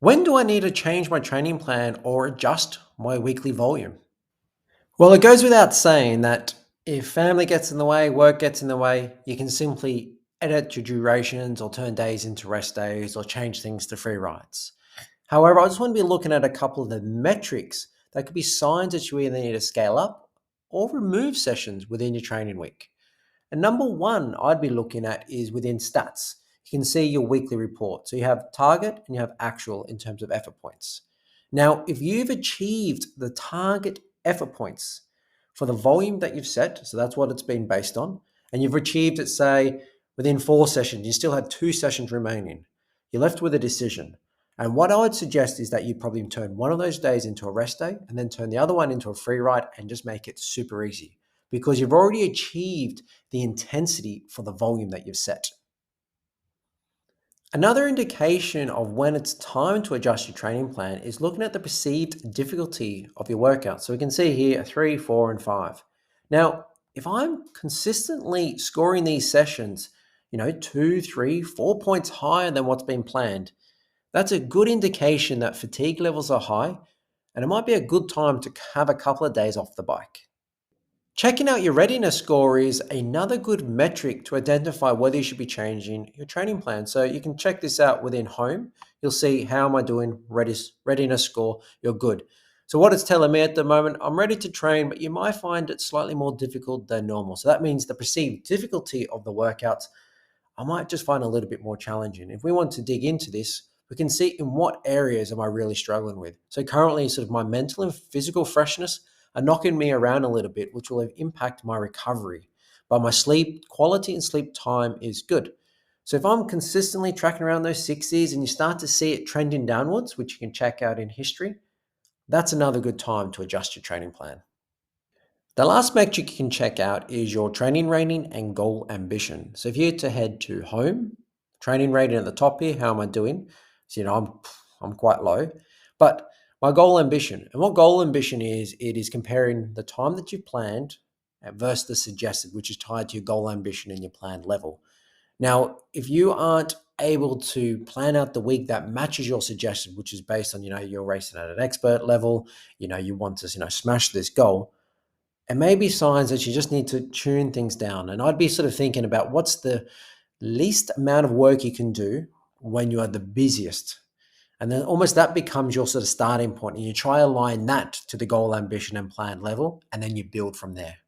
When do I need to change my training plan or adjust my weekly volume? Well, it goes without saying that if family gets in the way, work gets in the way, you can simply edit your durations or turn days into rest days or change things to free rides. However, I just want to be looking at a couple of the metrics that could be signs that you either need to scale up or remove sessions within your training week. And number one I'd be looking at is within stats. You can see your weekly report. So you have target and you have actual in terms of effort points. Now, if you've achieved the target effort points for the volume that you've set, so that's what it's been based on, and you've achieved it, say, within 4 sessions, you still had 2 sessions remaining, you're left with a decision. And what I would suggest is that you probably turn one of those days into a rest day and then turn the other one into a free ride and just make it super easy because you've already achieved the intensity for the volume that you've set. Another indication of when it's time to adjust your training plan is looking at the perceived difficulty of your workout. So we can see here 3, 4, and 5. Now, if I'm consistently scoring these sessions, 2, 3, 4 points higher than what's been planned, that's a good indication that fatigue levels are high and it might be a good time to have a couple of days off the bike. Checking out your readiness score is another good metric to identify whether you should be changing your training plan. So you can check this out within home. You'll see how am I doing readiness score, you're good. So what it's telling me at the moment, I'm ready to train, but you might find it slightly more difficult than normal. So that means the perceived difficulty of the workouts, I might just find a little bit more challenging. If we want to dig into this, we can see in what areas am I really struggling with. So currently sort of my mental and physical freshness are knocking me around a little bit, which will impact my recovery. But my sleep quality and sleep time is good. So if I'm consistently tracking around those 60s and you start to see it trending downwards, which you can check out in history, that's another good time to adjust your training plan. The last metric you can check out is your training rating and goal ambition. So if you to head to home, training rating at the top here, how am I doing? So I'm quite low, but my goal ambition, and what goal ambition is, it is comparing the time that you've planned versus the suggested, which is tied to your goal ambition and your planned level. Now, if you aren't able to plan out the week that matches your suggestion, which is based on, you're racing at an expert level, you want to, smash this goal, it may be signs that you just need to tune things down. And I'd be sort of thinking about what's the least amount of work you can do when you are the busiest. And then almost that becomes your sort of starting point. And you try align that to the goal, ambition, and plan level, and then you build from there.